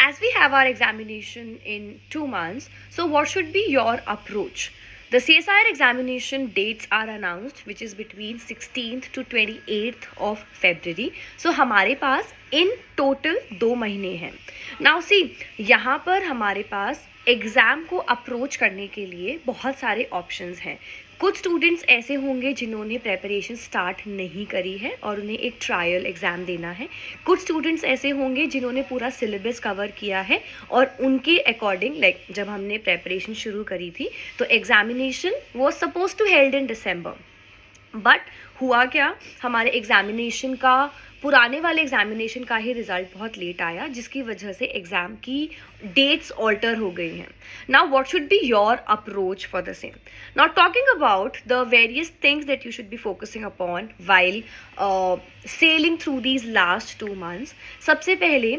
as we have our examination in 2 months, so what should be your approach? The CSIR examination dates are announced, which is between 16th to 28th of February. So हमारे पास in total 2 महीने हैं. Now see, यहाँ पर हमारे पास exam को approach करने के लिए बहुत सारे ऑप्शंस हैं. कुछ स्टूडेंट्स ऐसे होंगे जिन्होंने प्रेपरेशन स्टार्ट नहीं करी है और उन्हें एक ट्रायल एग्ज़ाम देना है. कुछ स्टूडेंट्स ऐसे होंगे जिन्होंने पूरा सिलेबस कवर किया है और उनके अकॉर्डिंग जब हमने प्रेपरेशन शुरू करी थी तो examination was suppose to held in December. But हुआ क्या, हमारे एग्जामिनेशन का पुराने वाले एग्जामिनेशन का ही रिजल्ट बहुत लेट आया, जिसकी वजह से एग्ज़ाम की डेट्स ऑल्टर हो गई हैं. Now what should be your approach for the same? Now talking about the various things that you should be focusing upon while selling through these last 2 months. सबसे पहले,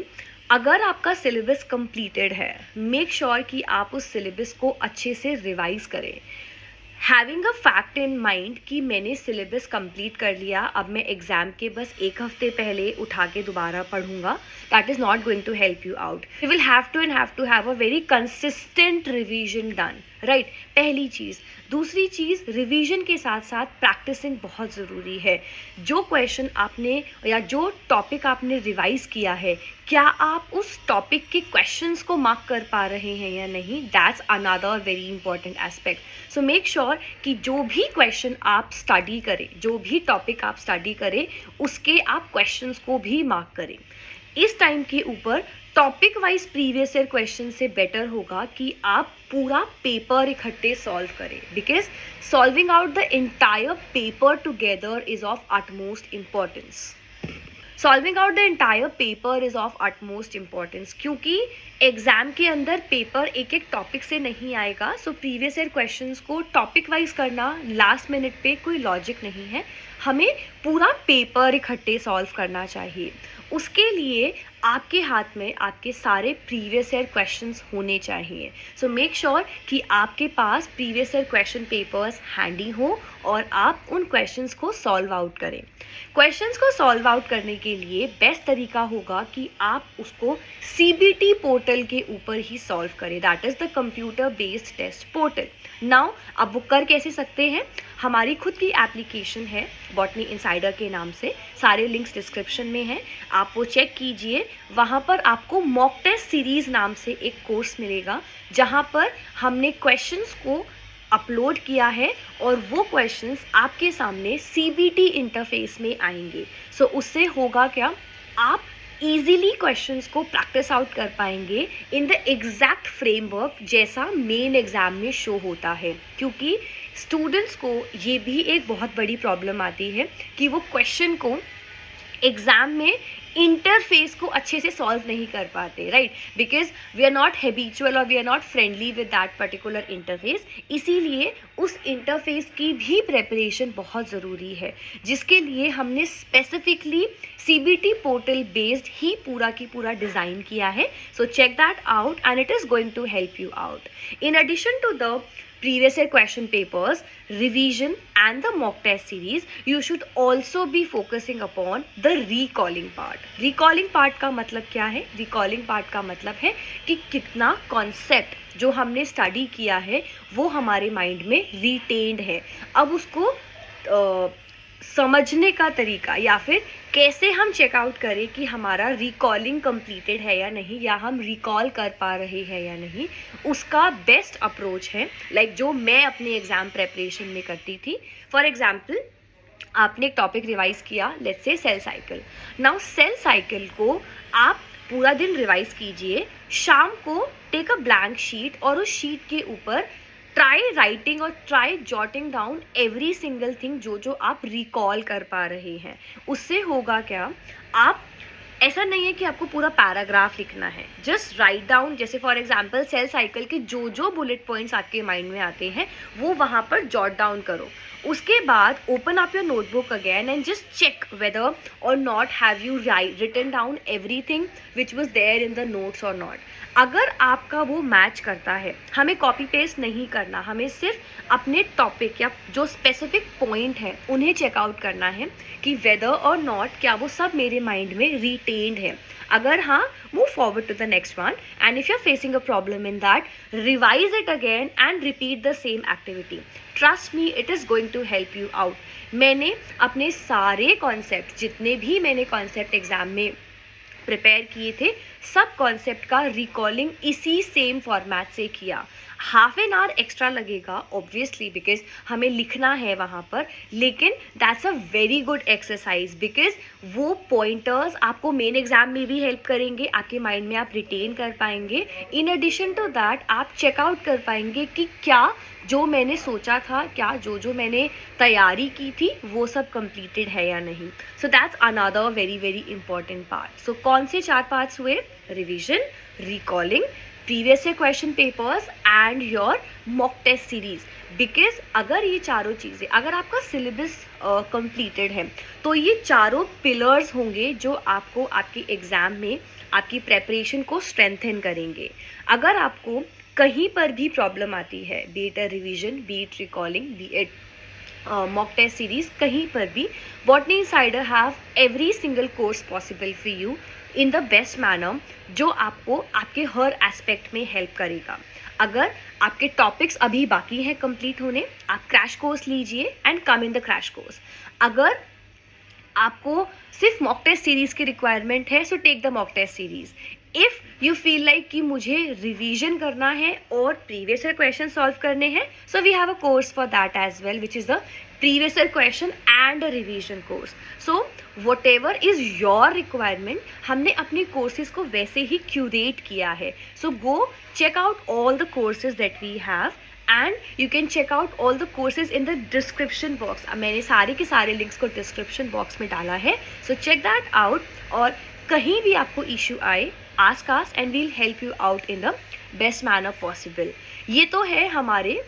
अगर आपका सिलेबस कंप्लीटेड है, make sure कि आप उस syllabus को अच्छे से रिवाइज करें. Having a fact in mind कि मैंने सिलेबस कंप्लीट कर लिया, अब मैं एग्ज़ाम के बस 1 हफ्ते पहले उठा के दोबारा पढ़ूंगा, that is not going to help you out. You will have to have a very consistent revision done, right. पहली चीज़. दूसरी चीज़, रिवीजन के साथ साथ प्रैक्टिसिंग बहुत ज़रूरी है. जो क्वेश्चन आपने या जो टॉपिक आपने रिवाइज किया है, क्या आप उस टॉपिक के क्वेश्चंस को मार्क कर पा रहे हैं या नहीं, that's another very important aspect. So make sure कि जो भी क्वेश्चन आप स्टडी करें, जो भी टॉपिक आप स्टडी करें, उसके आप क्वेश्चंस को भी मार्क करें. इस टाइम के ऊपर topic wise previous year question से बेटर होगा कि आप पूरा पेपर इकट्ठे सॉल्व करें, because solving out the entire paper together is of utmost importance. Solving out the entire paper is of utmost importance, क्योंकि एग्ज़ाम के अंदर पेपर एक एक टॉपिक से नहीं आएगा. सो प्रीवियस ईयर क्वेश्चंस को टॉपिक वाइज करना लास्ट मिनट पे कोई लॉजिक नहीं है. हमें पूरा पेपर इकट्ठे सॉल्व करना चाहिए. उसके लिए आपके हाथ में आपके सारे प्रीवियस ईयर क्वेश्चंस होने चाहिए. सो मेक श्योर कि आपके पास previous year question papers handy हो और आप उन क्वेश्चंस को सॉल्व आउट करें. क्वेश्चंस को सॉल्व आउट करने के लिए बेस्ट तरीका होगा कि आप उसको CBT पोर्टल के ऊपर ही सॉल्व करें, that is the computer based test portal. Now आप वो कर कैसे सकते हैं? हमारी खुद की एप्लीकेशन है बॉटनी इनसाइडर के नाम से, सारे लिंक्स डिस्क्रिप्शन में हैं, आप वो चेक कीजिए. वहाँ पर आपको मॉक टेस्ट सीरीज़ नाम से एक कोर्स मिलेगा, जहाँ पर हमने क्वेश्चंस को अपलोड किया है और वो क्वेश्चंस आपके सामने CBT इंटरफेस में आएंगे. सो उससे होगा क्या, आप ईजीली क्वेश्चंस को प्रैक्टिस आउट कर पाएंगे इन द एग्जैक्ट फ्रेमवर्क जैसा मेन एग्ज़ाम में शो होता है. क्योंकि स्टूडेंट्स को ये भी एक बहुत बड़ी प्रॉब्लम आती है कि वो क्वेश्चन को एग्ज़ाम में इंटरफेस को अच्छे से सॉल्व नहीं कर पाते, right, because we are not habitual और we are not friendly with that particular interface. इसीलिए उस इंटरफेस की भी प्रेपरेशन बहुत ज़रूरी है, जिसके लिए हमने स्पेसिफिकली CBT पोर्टल बेस्ड ही पूरा की पूरा डिज़ाइन किया है. So check that out and it is going to help you out. In addition to the previous year question papers, revision and the mock test series, you should also be focusing upon the recalling part. Recalling part का मतलब क्या है? Recalling part का मतलब है कि कितना concept जो हमने study किया है वो हमारे mind में retained है. अब उसको समझने का तरीका या फिर कैसे हम चेकआउट करें कि हमारा रिकॉलिंग कंप्लीटेड है या नहीं, या हम रिकॉल कर पा रहे हैं या नहीं, उसका बेस्ट अप्रोच है जो मैं अपने एग्ज़ाम प्रेपरेशन में करती थी. फॉर एग्जांपल, आपने एक टॉपिक रिवाइज किया, let's say cell cycle. Now cell cycle को आप पूरा दिन रिवाइज कीजिए, शाम को टेक अ ब्लैंक शीट और उस शीट के ऊपर ट्राई राइटिंग और try jotting down every single thing जो आप रिकॉल कर पा रहे हैं. उससे होगा क्या, आप ऐसा नहीं है कि आपको पूरा पैराग्राफ लिखना है, जस्ट राइट डाउन. जैसे फॉर एग्जांपल सेल साइकिल के जो बुलेट पॉइंट्स आपके माइंड में आते हैं वो वहाँ पर जॉट डाउन करो. उसके बाद open up your notebook again and just check whether or not have you written down everything which was there in the notes or not. अगर आपका वो मैच करता है, हमें कॉपी पेस्ट नहीं करना, हमें सिर्फ अपने टॉपिक या जो स्पेसिफिक पॉइंट है उन्हें चेकआउट करना है कि वेदर और नॉट क्या वो सब मेरे माइंड में रिटेन्ड है. अगर हाँ, move forward to the next one. And if you are facing a problem in that, revise it again and repeat the same activity. Trust me, it is going to help you out. मैंने अपने सारे concept, जितने भी मैंने concept exam में prepare किए थे, सब कॉन्सेप्ट का रिकॉलिंग इसी सेम फॉर्मेट से किया. हाफ एन आवर एक्स्ट्रा लगेगा ऑब्वियसली, बिकॉज हमें लिखना है वहाँ पर, लेकिन that's a very good exercise because वो पॉइंटर्स आपको मेन एग्जाम में भी हेल्प करेंगे, आपके माइंड में आप रिटेन कर पाएंगे. इन एडिशन टू दैट आप चेकआउट कर पाएंगे कि क्या जो मैंने सोचा था, क्या जो मैंने तैयारी की थी वो सब कंप्लीटेड है या नहीं. So that's another very very important part. So कौन से 4 पार्ट्स हुए? Revision, recalling, previous year question papers and your mock test series. Because अगर ये चारों चीज़ें, अगर आपका सिलेबस कंप्लीटेड है तो ये चारों पिलर्स होंगे जो आपको आपके एग्ज़ाम में आपकी प्रेपरेशन को स्ट्रेंथन करेंगे. अगर आपको कहीं पर भी प्रॉब्लम आती है, be it revision, be it recalling, be it mock test series, कहीं पर भी Botany Insider have every single course possible for you in the best manner, जो आपको आपके हर एस्पेक्ट में हेल्प करेगा. अगर आपके टॉपिक्स अभी बाकी हैं कंप्लीट होने, आप क्रैश कोर्स लीजिए and come in the crash course. अगर आपको सिर्फ मॉक टेस्ट सीरीज़ की रिक्वायरमेंट है, so take the mock test series. If you feel like कि मुझे रिवीजन करना है और प्रीवियस ईयर क्वेश्चन सॉल्व करने हैं, so we have a course for that as well, which is the previous year question and a revision course. So whatever is your requirement, हमने अपने courses को वैसे ही curate किया है. सो गो check out all the courses that we have and you can check out all the courses in the description box. मैंने सारे के सारे लिंक्स को डिस्क्रिप्शन बॉक्स में डाला है, so check that out. और कहीं भी आपको इशू आए, ask us and we'll help you out in the best manner possible. ये तो है हमारे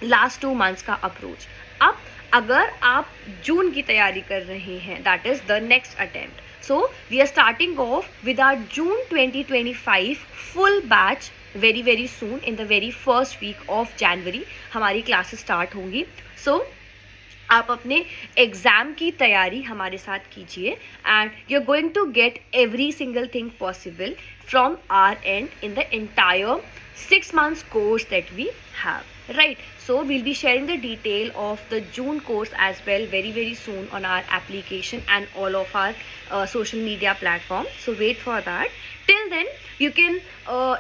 लास्ट 2 मंथ्स का अप्रोच. अब अगर आप जून की तैयारी कर रहे हैं, that is the next attempt. So we are starting off with our June 2025 full batch very very soon. In the very first week of January हमारी क्लासेस स्टार्ट होंगी. So आप अपने एग्ज़ाम की तैयारी हमारे साथ कीजिए and you are going to get every single thing possible from our end in the entire 6 months course that we have. Right, so we'll be sharing the detail of the June course as well very very soon on our application and all of our social media platforms. So wait for that. Till then you can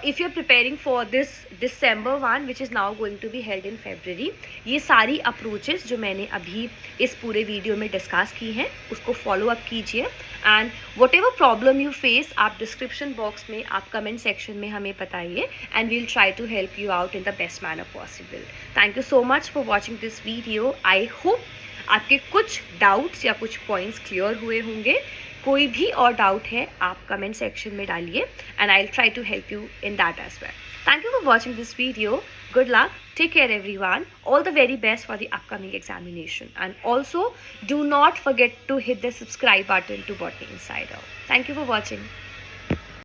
if you're preparing for this December one which is now going to be held in February, ये सारी approaches जो मैंने अभी इस पूरे video में discuss की हैं उसको फॉलो अप कीजिए. And whatever problem you face, आप डिस्क्रिप्शन बॉक्स में, आप कमेंट सेक्शन में हमें बताइए and we'll try to help you out in the best manner possible. Thank you so much for watching this video. I hope आपके कुछ doubts या कुछ पॉइंट्स क्लियर हुए होंगे. कोई भी और डाउट है आप कमेंट सेक्शन में डालिए and I will try to help you in that as well. Thank you for watching this video. Good luck. Take care everyone. All the very best for the upcoming examination. And also do not forget to hit the subscribe button to Botany Insider. Thank you for watching.